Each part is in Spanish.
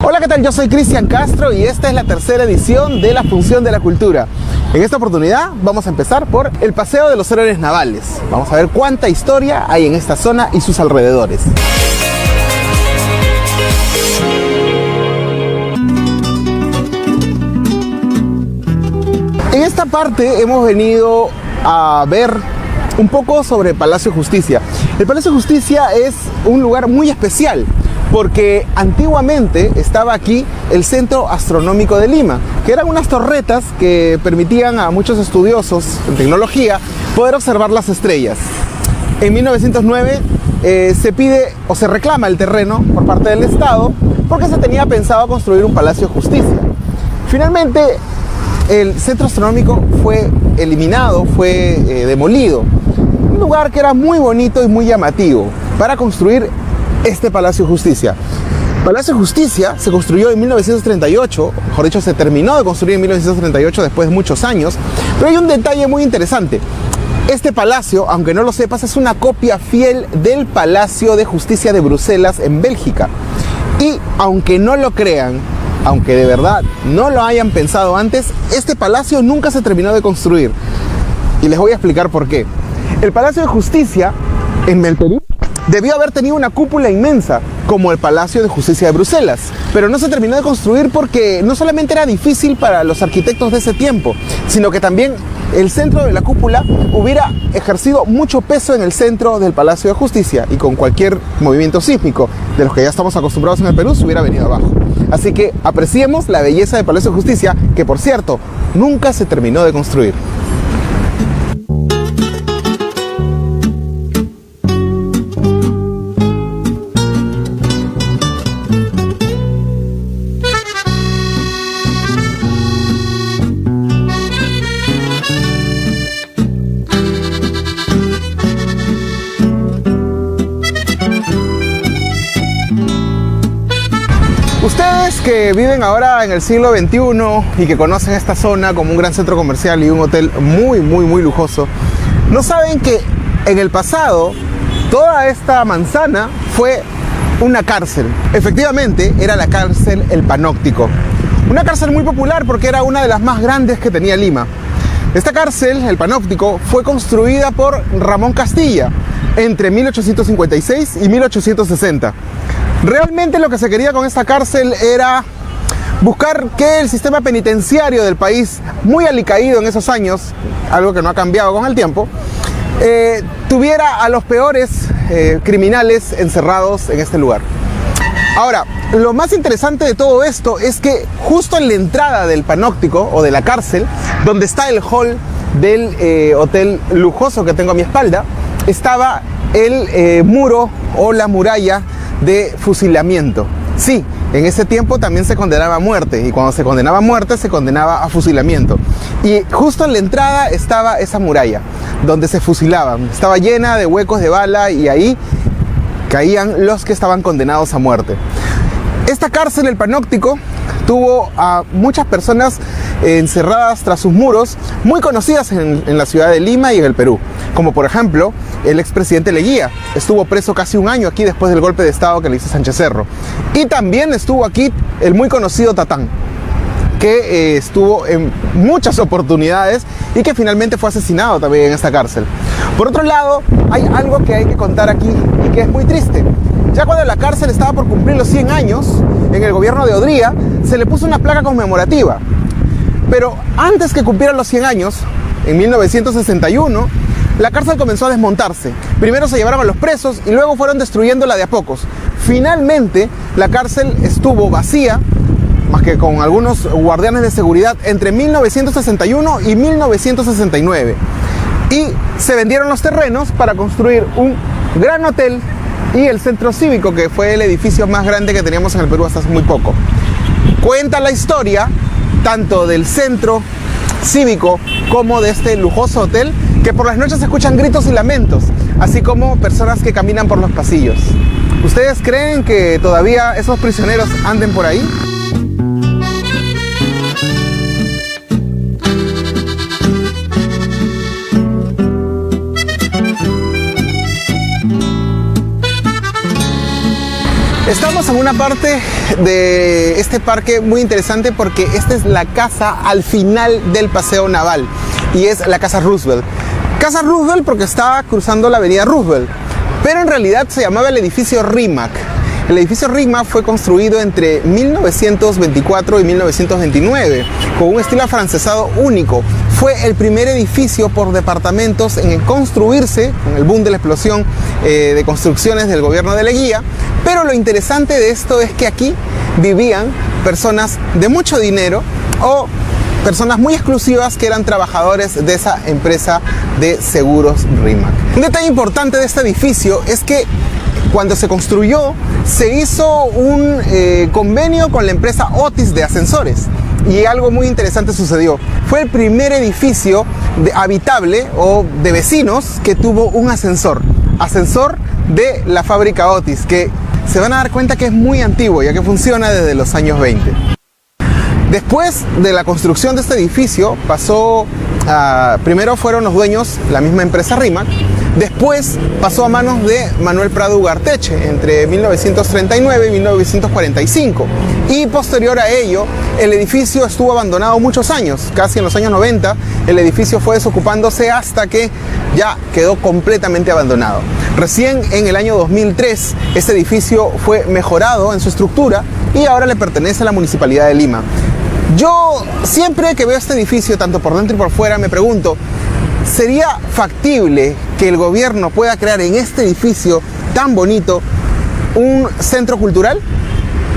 Hola, ¿qué tal? Yo soy Cristian Castro y esta es la tercera edición de La Función de la Cultura. En esta oportunidad vamos a empezar por el Paseo de los Héroes Navales. Vamos a ver cuánta historia hay en esta zona y sus alrededores. En esta parte hemos venido a ver un poco sobre Palacio de Justicia. El Palacio de Justicia es un lugar muy especial porque antiguamente estaba aquí el Centro Astronómico de Lima, que eran unas torretas que permitían a muchos estudiosos en tecnología poder observar las estrellas. En 1909 se pide o se reclama el terreno por parte del Estado porque se tenía pensado construir un Palacio de Justicia. Finalmente el Centro Astronómico fue eliminado, fue demolido. Un lugar que era muy bonito y muy llamativo para construir este Palacio de Justicia. Palacio de Justicia se construyó en 1938, mejor dicho, se terminó de construir en 1938 después de muchos años, pero hay un detalle muy interesante. Este palacio, aunque no lo sepas, es una copia fiel del Palacio de Justicia de Bruselas en Bélgica. Y aunque no lo crean, aunque de verdad no lo hayan pensado antes, este palacio nunca se terminó de construir. Y les voy a explicar por qué. El Palacio de Justicia en el Perú debió haber tenido una cúpula inmensa, como el Palacio de Justicia de Bruselas, pero no se terminó de construir porque no solamente era difícil para los arquitectos de ese tiempo, sino que también el centro de la cúpula hubiera ejercido mucho peso en el centro del Palacio de Justicia y con cualquier movimiento sísmico de los que ya estamos acostumbrados en el Perú se hubiera venido abajo. Así que apreciemos la belleza del Palacio de Justicia, que por cierto, nunca se terminó de construir. Ustedes que viven ahora en el siglo XXI y que conocen esta zona como un gran centro comercial y un hotel muy lujoso, no saben que en el pasado toda esta manzana fue una cárcel. Efectivamente, era la cárcel El Panóptico. Una cárcel muy popular porque era una de las más grandes que tenía Lima. Esta cárcel, El Panóptico, fue construida por Ramón Castilla entre 1856 y 1860. Realmente lo que se quería con esta cárcel era buscar que el sistema penitenciario del país, muy alicaído en esos años, algo que no ha cambiado con el tiempo, tuviera a los peores criminales encerrados en este lugar. Ahora, lo más interesante de todo esto es que justo en la entrada del Panóptico o de la cárcel, donde está el hall del hotel lujoso que tengo a mi espalda, estaba el muro o la muralla de fusilamiento. Sí, en ese tiempo también se condenaba a muerte, y cuando se condenaba a muerte se condenaba a fusilamiento. Y justo en la entrada estaba esa muralla donde se fusilaban. Estaba llena de huecos de bala y ahí caían los que estaban condenados a muerte. Esta cárcel, El Panóptico, tuvo a muchas personas encerradas tras sus muros, muy conocidas en la ciudad de Lima y en el Perú, como por ejemplo el expresidente Leguía. Estuvo preso casi un año aquí después del golpe de estado que le hizo Sánchez Cerro. Y también estuvo aquí el muy conocido Tatán, que estuvo en muchas oportunidades y que finalmente fue asesinado también en esta cárcel. Por otro lado, hay algo que hay que contar aquí y que es muy triste. Ya cuando la cárcel estaba por cumplir los 100 años, en el gobierno de Odría, se le puso una placa conmemorativa. Pero antes que cumplieran los 100 años, en 1961, la cárcel comenzó a desmontarse. Primero se llevaron a los presos y luego fueron destruyéndola de a pocos. Finalmente, la cárcel estuvo vacía, más que con algunos guardianes de seguridad, entre 1961 y 1969. Y se vendieron los terrenos para construir un gran hotel y el centro cívico, que fue el edificio más grande que teníamos en el Perú hasta hace muy poco. Cuenta la historia tanto del centro cívico como de este lujoso hotel, que por las noches se escuchan gritos y lamentos, así como personas que caminan por los pasillos. ¿Ustedes creen que todavía esos prisioneros anden por ahí? Estamos en una parte de este parque muy interesante porque esta es la casa al final del paseo naval y es la Casa Roosevelt. Casa Roosevelt porque estaba cruzando la avenida Roosevelt, pero en realidad se llamaba el edificio Rimac. El edificio Rimac fue construido entre 1924 y 1929 con un estilo afrancesado único. Fue el primer edificio por departamentos en construirse con el boom de la explosión de construcciones del gobierno de Leguía. Pero lo interesante de esto es que aquí vivían personas de mucho dinero o personas muy exclusivas que eran trabajadores de esa empresa de seguros Rimac. Un detalle importante de este edificio es que cuando se construyó se hizo un convenio con la empresa Otis de ascensores y algo muy interesante sucedió. Fue el primer edificio habitable o de vecinos que tuvo un ascensor de la fábrica Otis, que se van a dar cuenta que es muy antiguo ya que funciona desde los años 20. Después de la construcción de este edificio pasó primero fueron los dueños la misma empresa Rimac, después pasó a manos de Manuel Prado Ugarteche entre 1939 y 1945 y posterior a ello el edificio estuvo abandonado muchos años, casi en los años 90 el edificio fue desocupándose hasta que ya quedó completamente abandonado. Recién en el año 2003 este edificio fue mejorado en su estructura y ahora le pertenece a la Municipalidad de Lima. Yo siempre que veo este edificio, tanto por dentro y por fuera, me pregunto, ¿sería factible que el gobierno pueda crear en este edificio tan bonito un centro cultural?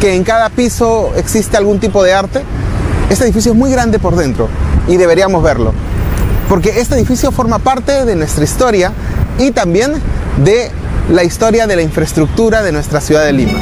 ¿Que en cada piso existe algún tipo de arte? Este edificio es muy grande por dentro y deberíamos verlo, porque este edificio forma parte de nuestra historia y también de la historia de la infraestructura de nuestra ciudad de Lima.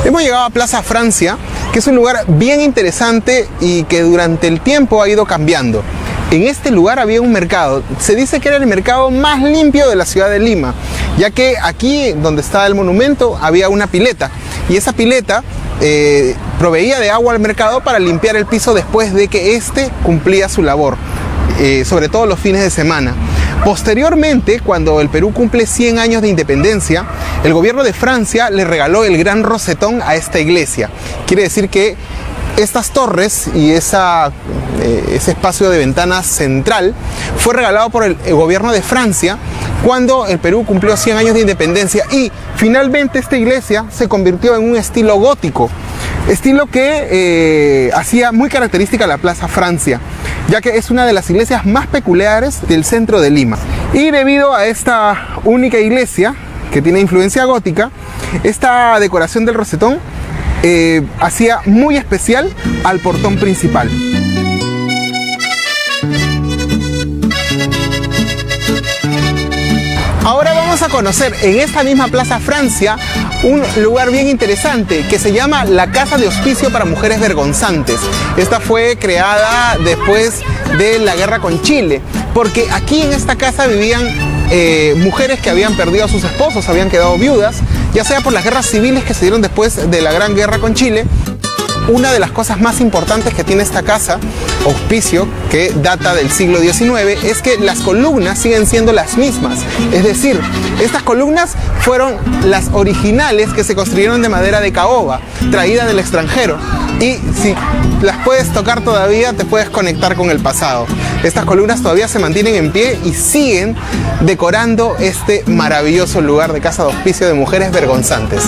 Hemos llegado a Plaza Francia, que es un lugar bien interesante y que durante el tiempo ha ido cambiando. En este lugar había un mercado, se dice que era el mercado más limpio de la ciudad de Lima, ya que aquí donde está el monumento había una pileta y esa pileta proveía de agua al mercado para limpiar el piso después de que éste cumplía su labor, sobre todo los fines de semana. Posteriormente, cuando el Perú cumple 100 años de independencia, el gobierno de Francia le regaló el Gran Rosetón a esta iglesia. Quiere decir que estas torres y ese espacio de ventanas central fue regalado por el gobierno de Francia cuando el Perú cumplió 100 años de independencia y finalmente esta iglesia se convirtió en un estilo gótico, estilo que hacía muy característica a la Plaza Francia, ya que es una de las iglesias más peculiares del centro de Lima. Y debido a esta única iglesia que tiene influencia gótica, esta decoración del rosetón hacía muy especial al portón principal. Ahora vamos a conocer en esta misma Plaza Francia un lugar bien interesante que se llama la Casa de Hospicio para Mujeres Vergonzantes. Esta fue creada después de la guerra con Chile, porque aquí en esta casa vivían mujeres que habían perdido a sus esposos, habían quedado viudas, ya sea por las guerras civiles que se dieron después de la gran guerra con Chile. Una de las cosas más importantes que tiene esta casa, hospicio, que data del siglo XIX, es que las columnas siguen siendo las mismas. Es decir, estas columnas fueron las originales que se construyeron de madera de caoba, traída del extranjero. Y si las puedes tocar todavía, te puedes conectar con el pasado. Estas columnas todavía se mantienen en pie y siguen decorando este maravilloso lugar de casa de hospicio de mujeres vergonzantes.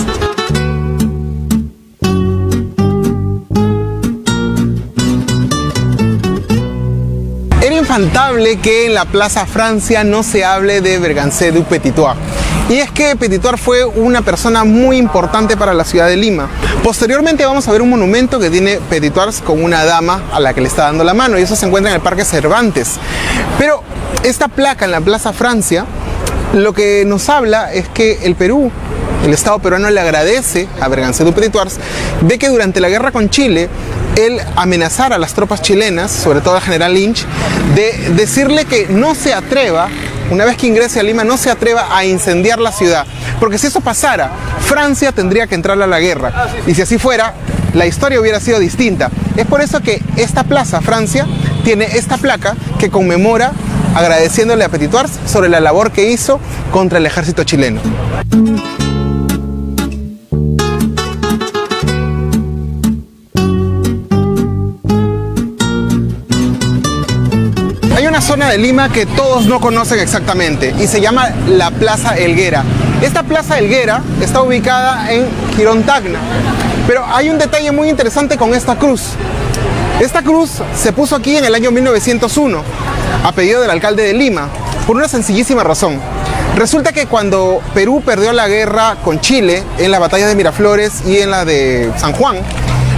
Era infaltable que en la Plaza Francia no se hable de Berganzé du Petitoir. Y es que Petitoir fue una persona muy importante para la ciudad de Lima. Posteriormente vamos a ver un monumento que tiene Petitoir con una dama a la que le está dando la mano, y eso se encuentra en el Parque Cervantes. Pero esta placa en la Plaza Francia lo que nos habla es que el Perú, el Estado peruano, le agradece a Berganzé du Petitoir de que durante la guerra con Chile él amenazara a las tropas chilenas, sobre todo al general Lynch, de decirle que no se atreva una vez que ingrese a Lima, no se atreva a incendiar la ciudad. Porque si eso pasara, Francia tendría que entrar a la guerra. Y si así fuera, la historia hubiera sido distinta. Es por eso que esta plaza, Francia, tiene esta placa que conmemora agradeciéndole a Petit-Thouars sobre la labor que hizo contra el ejército chileno. Hay una zona de Lima que todos no conocen exactamente y se llama la Plaza Helguera. Esta Plaza Helguera está ubicada en Girón Tacna, pero hay un detalle muy interesante con esta cruz. Esta cruz se puso aquí en el año 1901 a pedido del alcalde de Lima por una sencillísima razón. Resulta que cuando Perú perdió la guerra con Chile en las batallas de Miraflores y en la de San Juan,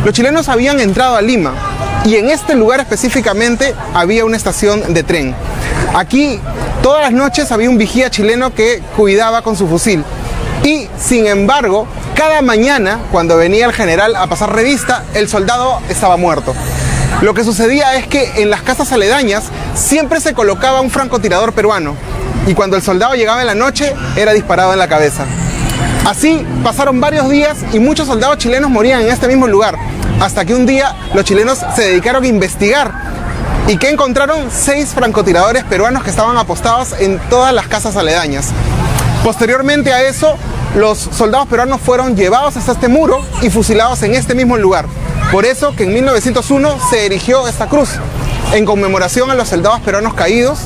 los chilenos habían entrado a Lima y en este lugar específicamente había una estación de tren. Aquí todas las noches había un vigía chileno que cuidaba con su fusil y sin embargo cada mañana cuando venía el general a pasar revista el soldado estaba muerto. Lo que sucedía es que en las casas aledañas siempre se colocaba un francotirador peruano y cuando el soldado llegaba en la noche era disparado en la cabeza. Así pasaron varios días y muchos soldados chilenos morían en este mismo lugar, hasta que un día los chilenos se dedicaron a investigar y que encontraron 6 francotiradores peruanos que estaban apostados en todas las casas aledañas. Posteriormente a eso, los soldados peruanos fueron llevados hasta este muro y fusilados en este mismo lugar. Por eso que en 1901 se erigió esta cruz, en conmemoración a los soldados peruanos caídos,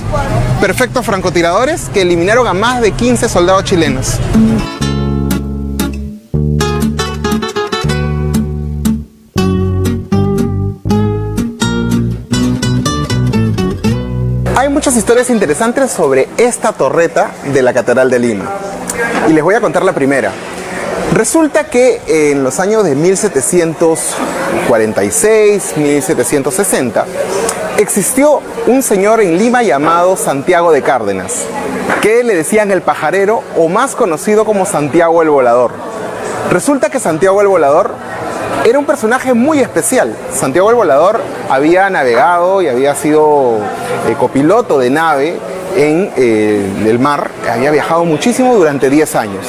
perfectos francotiradores que eliminaron a más de 15 soldados chilenos. Hay muchas historias interesantes sobre esta torreta de la Catedral de Lima y les voy a contar la primera. Resulta que en los años de 1746, 1760, existió un señor en Lima llamado Santiago de Cárdenas, que le decían el pajarero o más conocido como Santiago el Volador. Resulta que Santiago el Volador era un personaje muy especial. Santiago el Volador había navegado y había sido copiloto de nave en el mar, había viajado muchísimo durante 10 años.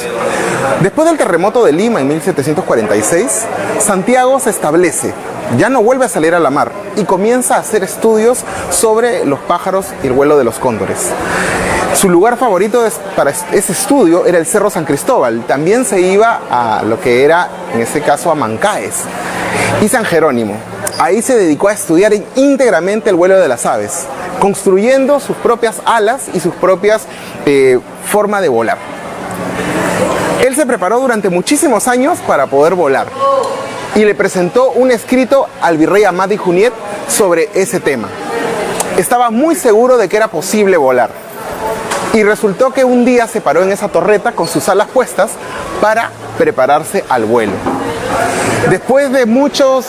Después del terremoto de Lima en 1746, Santiago se establece, ya no vuelve a salir a la mar y comienza a hacer estudios sobre los pájaros y el vuelo de los cóndores. Su lugar favorito para ese estudio era el Cerro San Cristóbal. También se iba a lo que era, en ese caso, a Mancaes y San Jerónimo. Ahí se dedicó a estudiar íntegramente el vuelo de las aves, construyendo sus propias alas y sus propias formas de volar. Él se preparó durante muchísimos años para poder volar y le presentó un escrito al virrey Amat y Juniet sobre ese tema. Estaba muy seguro de que era posible volar y resultó que un día se paró en esa torreta con sus alas puestas para prepararse al vuelo. Después de mucho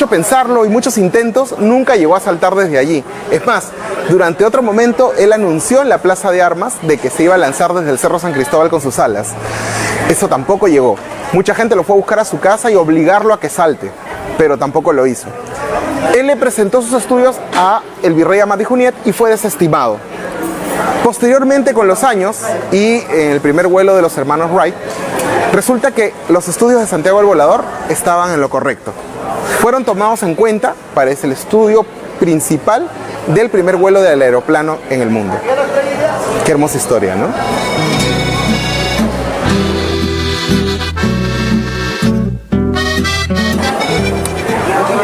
pensarlo y muchos intentos, nunca llegó a saltar desde allí. Es más, durante otro momento, él anunció en la Plaza de Armas de que se iba a lanzar desde el Cerro San Cristóbal con sus alas. Eso tampoco llegó. Mucha gente lo fue a buscar a su casa y obligarlo a que salte, pero tampoco lo hizo. Él le presentó sus estudios a el virrey Amat y Juniet y fue desestimado. Posteriormente, con los años y en el primer vuelo de los hermanos Wright, resulta que los estudios de Santiago el Volador estaban en lo correcto. Fueron tomados en cuenta para el estudio principal del primer vuelo del aeroplano en el mundo. Qué hermosa historia, ¿no?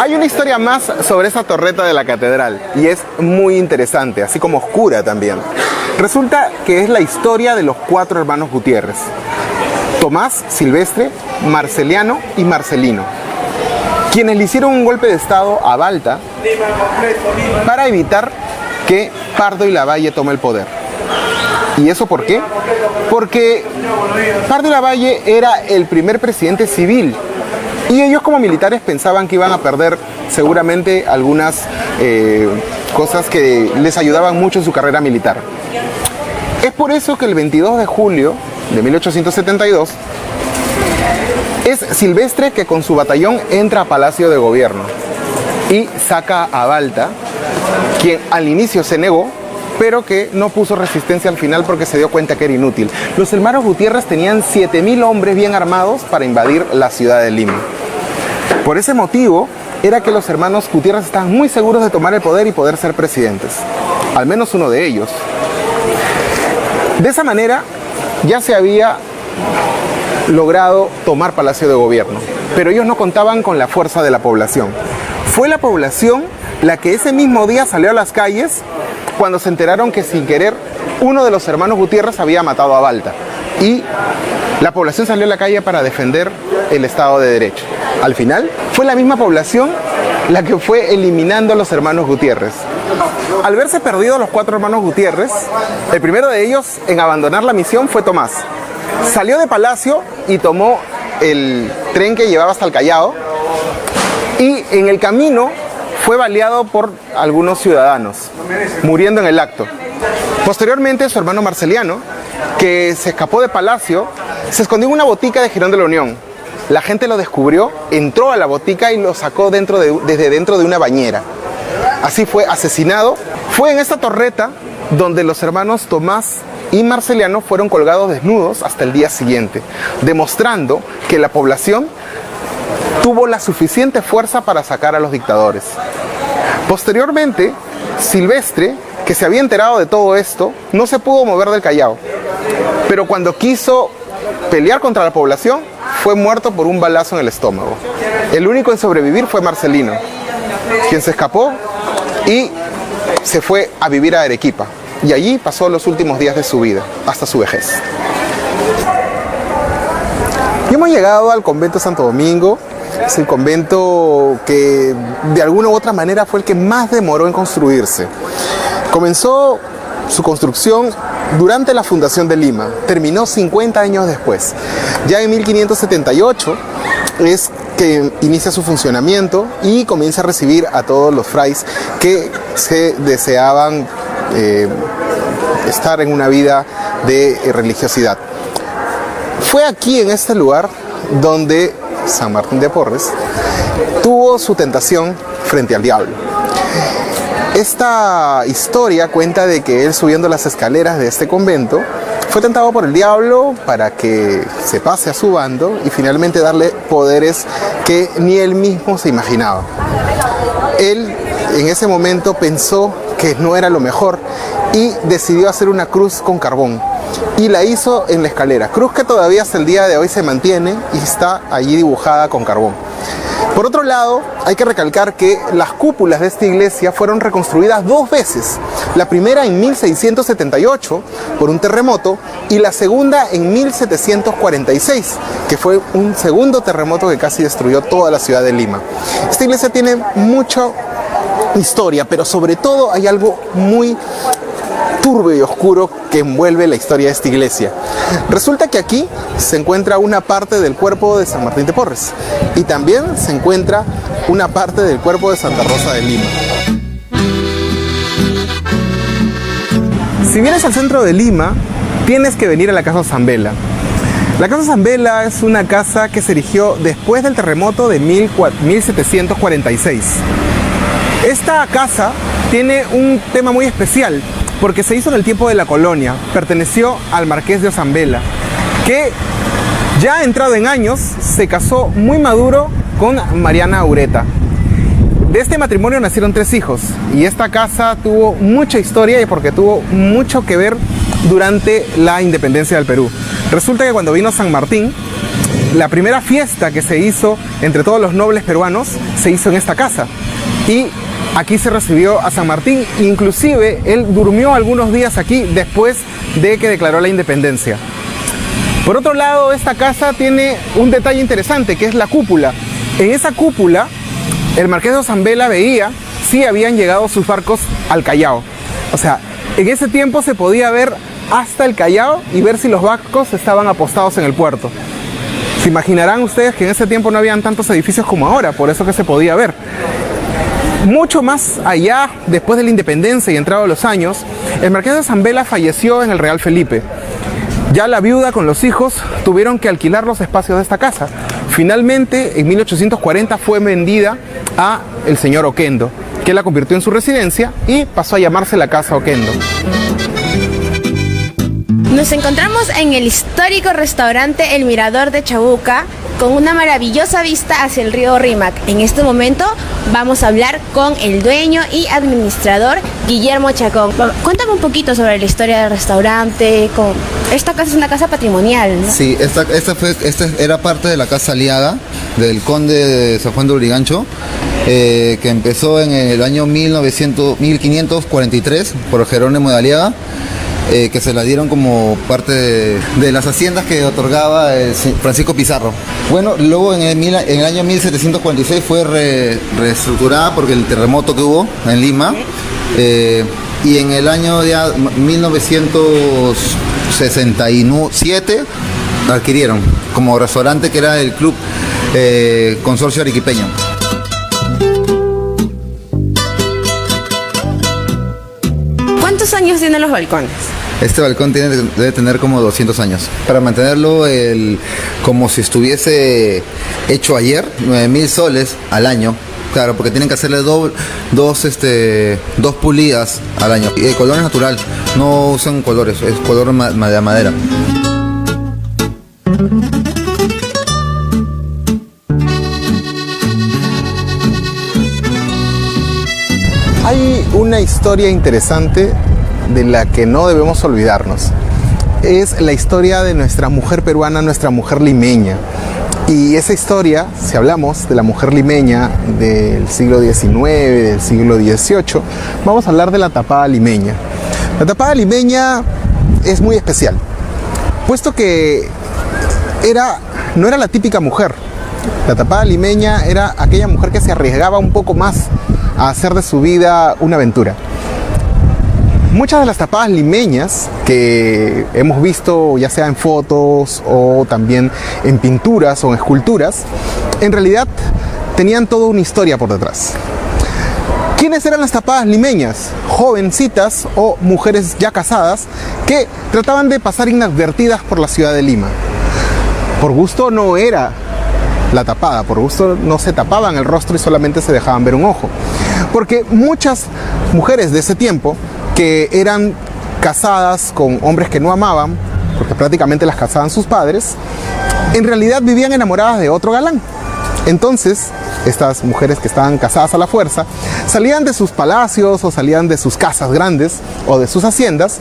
Hay una historia más sobre esa torreta de la catedral y es muy interesante, así como oscura también. Resulta que es la historia de los 4 hermanos Gutiérrez: Tomás, Silvestre, Marceliano y Marcelino, quienes le hicieron un golpe de estado a Balta para evitar que Pardo y Lavalle tome el poder. ¿Y eso por qué? Porque Pardo y Lavalle era el primer presidente civil y ellos como militares pensaban que iban a perder seguramente algunas cosas que les ayudaban mucho en su carrera militar. Es por eso que el 22 de julio de 1872 es Silvestre que con su batallón entra a Palacio de Gobierno y saca a Balta, quien al inicio se negó, pero que no puso resistencia al final porque se dio cuenta que era inútil. Los hermanos Gutiérrez tenían 7.000 hombres bien armados para invadir la ciudad de Lima. Por ese motivo era que los hermanos Gutiérrez estaban muy seguros de tomar el poder y poder ser presidentes, al menos uno de ellos. De esa manera ya se había logrado tomar Palacio de Gobierno, pero ellos no contaban con la fuerza de la población. Fue la población la que ese mismo día salió a las calles cuando se enteraron que sin querer uno de los hermanos Gutiérrez había matado a Balta, y la población salió a la calle para defender el Estado de Derecho. Al final fue la misma población la que fue eliminando a los hermanos Gutiérrez. Al verse perdidos los 4 hermanos Gutiérrez, el primero de ellos en abandonar la misión fue Tomás. Salió de Palacio y tomó el tren que llevaba hasta el Callao, y en el camino fue baleado por algunos ciudadanos, muriendo en el acto. Posteriormente, su hermano Marceliano, que se escapó de Palacio, se escondió en una botica de Girón de la Unión. La gente lo descubrió, entró a la botica y lo sacó desde dentro de una bañera. Así fue asesinado. Fue en esta torreta donde los hermanos Tomás y Marceliano fueron colgados desnudos hasta el día siguiente, demostrando que la población tuvo la suficiente fuerza para sacar a los dictadores. Posteriormente, Silvestre, que se había enterado de todo esto, no se pudo mover del Callao, pero cuando quiso pelear contra la población, fue muerto por un balazo en el estómago. El único en sobrevivir fue Marcelino, quien se escapó y se fue a vivir a Arequipa, y allí pasó los últimos días de su vida, hasta su vejez. Y hemos llegado al convento de Santo Domingo. Es el convento que de alguna u otra manera fue el que más demoró en construirse. Comenzó su construcción durante la fundación de Lima, terminó 50 años después. Ya en 1578 es que inicia su funcionamiento y comienza a recibir a todos los frailes que se deseaban estar en una vida de religiosidad. Fue aquí, en este lugar, donde San Martín de Porres tuvo su tentación frente al diablo. Esta historia cuenta de que él, subiendo las escaleras de este convento, fue tentado por el diablo para que se pase a su bando y finalmente darle poderes que ni él mismo se imaginaba. Él en ese momento pensó que no era lo mejor y decidió hacer una cruz con carbón, y la hizo en la escalera, cruz que todavía hasta el día de hoy se mantiene y está allí dibujada con carbón. Por otro lado, hay que recalcar que las cúpulas de esta iglesia fueron reconstruidas 2 veces. La primera en 1678 por un terremoto, y la segunda en 1746, que fue un segundo terremoto que casi destruyó toda la ciudad de Lima. Esta iglesia tiene mucha historia, pero sobre todo hay algo muy turbio y oscuro que envuelve la historia de esta iglesia. Resulta que aquí se encuentra una parte del cuerpo de San Martín de Porres, y también se encuentra una parte del cuerpo de Santa Rosa de Lima. Si vienes al centro de Lima, tienes que venir a la Casa Zambela. La Casa Zambela es una casa que se erigió después del terremoto de 1746. Esta casa tiene un tema muy especial, porque se hizo en el tiempo de la colonia. Perteneció al marqués de Zambela, que ya entrado en años se casó muy maduro con Mariana Ureta. De este matrimonio nacieron 3 hijos, y esta casa tuvo mucha historia y porque tuvo mucho que ver durante la independencia del Perú. Resulta que cuando vino San Martín, la primera fiesta que se hizo entre todos los nobles peruanos se hizo en esta casa, y aquí se recibió a San Martín. Inclusive él durmió algunos días aquí después de que declaró la independencia. Por otro lado, esta casa tiene un detalle interesante, que es la cúpula. En esa cúpula, el marqués de Zambela veía si habían llegado sus barcos al Callao. O sea, en ese tiempo se podía ver hasta el Callao y ver si los barcos estaban apostados en el puerto. Se imaginarán ustedes que en ese tiempo no habían tantos edificios como ahora, por eso que se podía ver. Mucho más allá, después de la independencia y entrado los años, el marqués de Zambela falleció en el Real Felipe. Ya la viuda con los hijos tuvieron que alquilar los espacios de esta casa. Finalmente, en 1840 fue vendida a el señor Oquendo, que la convirtió en su residencia y pasó a llamarse la Casa Oquendo. Nos encontramos en el histórico restaurante El Mirador de Chabuca, con una maravillosa vista hacia el río Rímac. En este momento vamos a hablar con el dueño y administrador Guillermo Chacón. Cuéntame un poquito sobre la historia del restaurante. Esta casa es una casa patrimonial, ¿no? Sí, esta era parte de la Casa Aliaga del conde de San Juan de Lurigancho, que empezó en el año 1543 por Jerónimo de Aliaga. Que se la dieron como parte de las haciendas que otorgaba Francisco Pizarro. Bueno, luego en el año 1746 fue reestructurada porque el terremoto que hubo en Lima, y en el año 1967 adquirieron como restaurante, que era el Club Consorcio Arequipeño. ¿Cuántos años tienen los balcones? Este balcón debe tener como 200 años. Para mantenerlo como si estuviese hecho ayer, 9.000 soles al año. Claro, porque tienen que hacerle dos pulidas al año. Y el color es natural, no usan colores, es color de madera. Hay una historia interesante de la que no debemos olvidarnos. Es la historia de nuestra mujer peruana, nuestra mujer limeña. Y esa historia, si hablamos de la mujer limeña del siglo XIX, del siglo XVIII, vamos a hablar de la tapada limeña. La tapada limeña es muy especial, puesto que no era la típica mujer. La tapada limeña era aquella mujer que se arriesgaba un poco más a hacer de su vida una aventura. Muchas de las tapadas limeñas que hemos visto, ya sea en fotos o también en pinturas o en esculturas, en realidad tenían toda una historia por detrás. ¿Quiénes eran las tapadas limeñas? Jovencitas o mujeres ya casadas que trataban de pasar inadvertidas por la ciudad de Lima. Por gusto no era la tapada, por gusto no se tapaban el rostro y solamente se dejaban ver un ojo. Porque muchas mujeres de ese tiempo, que eran casadas con hombres que no amaban, porque prácticamente las casaban sus padres, en realidad vivían enamoradas de otro galán. Entonces, estas mujeres que estaban casadas a la fuerza, salían de sus palacios o salían de sus casas grandes o de sus haciendas,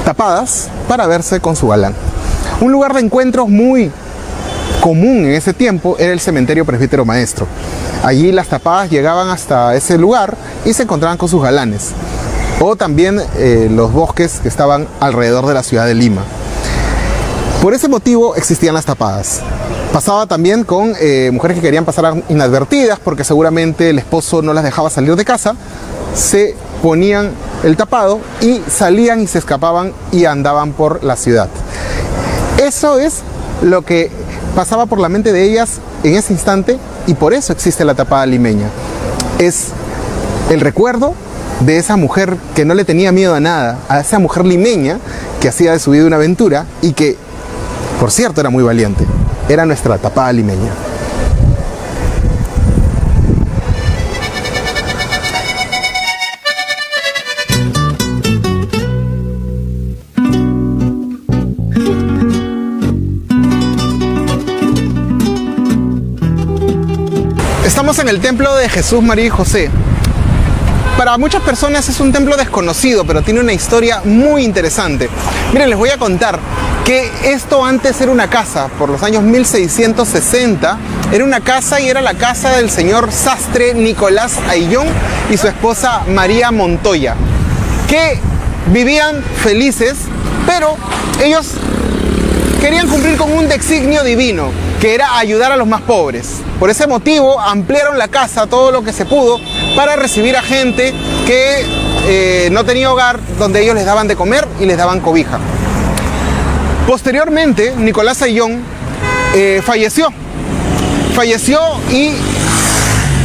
tapadas para verse con su galán. Un lugar de encuentros muy común en ese tiempo era el cementerio Presbítero Maestro. Allí las tapadas llegaban hasta ese lugar y se encontraban con sus galanes. O también los bosques que estaban alrededor de la ciudad de Lima. Por ese motivo existían las tapadas. Pasaba también con mujeres que querían pasar inadvertidas porque seguramente el esposo no las dejaba salir de casa. Se ponían el tapado y salían y se escapaban y andaban por la ciudad. Eso es lo que pasaba por la mente de ellas en ese instante, y por eso existe la tapada limeña. Es el recuerdo de esa mujer que no le tenía miedo a nada, a esa mujer limeña que hacía de su vida una aventura y que, por cierto, era muy valiente. Era nuestra tapada limeña. Estamos en el templo de Jesús, María y José. Para muchas personas es un templo desconocido, pero tiene una historia muy interesante. Miren, les voy a contar que esto antes era una casa. Por los años 1660 era una casa, y era la casa del señor sastre Nicolás Ayllón y su esposa María Montoya, que vivían felices, pero ellos querían cumplir con un designio divino, que era ayudar a los más pobres. Por ese motivo ampliaron la casa todo lo que se pudo para recibir a gente que no tenía hogar, donde ellos les daban de comer y les daban cobija. Posteriormente, Nicolás Ayllón falleció y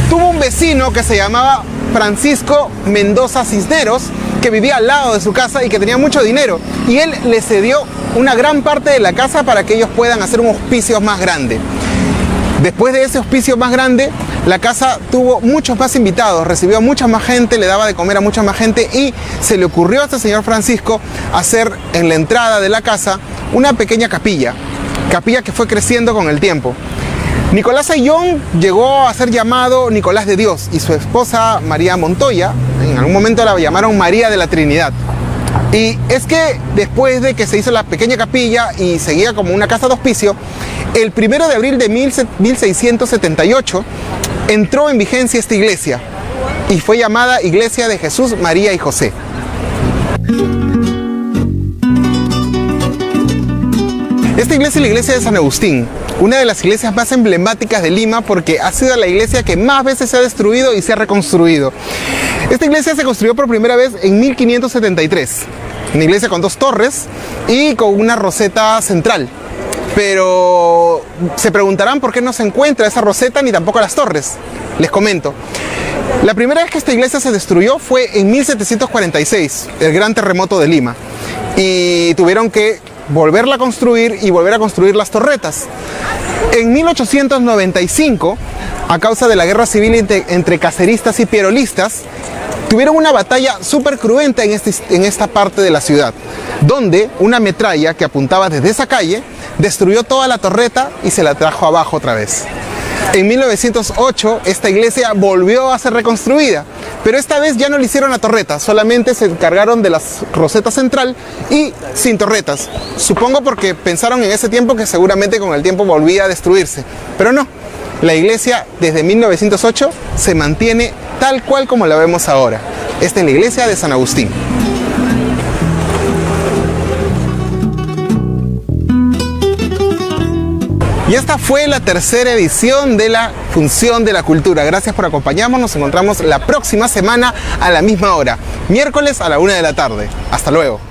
tuvo un vecino que se llamaba Francisco Mendoza Cisneros, que vivía al lado de su casa y que tenía mucho dinero, y él le cedió una gran parte de la casa para que ellos puedan hacer un hospicio más grande. Después de ese hospicio más grande, la casa tuvo muchos más invitados, recibió a mucha más gente, le daba de comer a mucha más gente y se le ocurrió a este señor Francisco hacer en la entrada de la casa una pequeña capilla que fue creciendo con el tiempo. Nicolás Ayllón llegó a ser llamado Nicolás de Dios y su esposa María Montoya, en algún momento la llamaron María de la Trinidad. Y es que después de que se hizo la pequeña capilla y seguía como una casa de hospicio, el 1 de abril de 1678 entró en vigencia esta iglesia y fue llamada Iglesia de Jesús, María y José. Esta iglesia es la iglesia de San Agustín, una de las iglesias más emblemáticas de Lima porque ha sido la iglesia que más veces se ha destruido y se ha reconstruido. Esta iglesia se construyó por primera vez en 1573, una iglesia con 2 torres y con una roseta central. Pero se preguntarán por qué no se encuentra esa roseta ni tampoco las torres. Les comento. La primera vez que esta iglesia se destruyó fue en 1746, el gran terremoto de Lima, y tuvieron que volverla a construir y volver a construir las torretas. En 1895, a causa de la guerra civil entre caceristas y pierolistas, tuvieron una batalla súper cruenta en esta parte de la ciudad, donde una metralla que apuntaba desde esa calle destruyó toda la torreta y se la trajo abajo otra vez. En 1908 esta iglesia volvió a ser reconstruida, pero esta vez ya no le hicieron la torreta, solamente se encargaron de la roseta central y sin torretas. Supongo porque pensaron en ese tiempo que seguramente con el tiempo volvía a destruirse, pero no. La iglesia desde 1908 se mantiene tal cual como la vemos ahora. Esta es la iglesia de San Agustín. Y esta fue la tercera edición de la Función de la Cultura. Gracias por acompañarnos. Nos encontramos la próxima semana a la misma hora, miércoles a la 1 de la tarde. Hasta luego.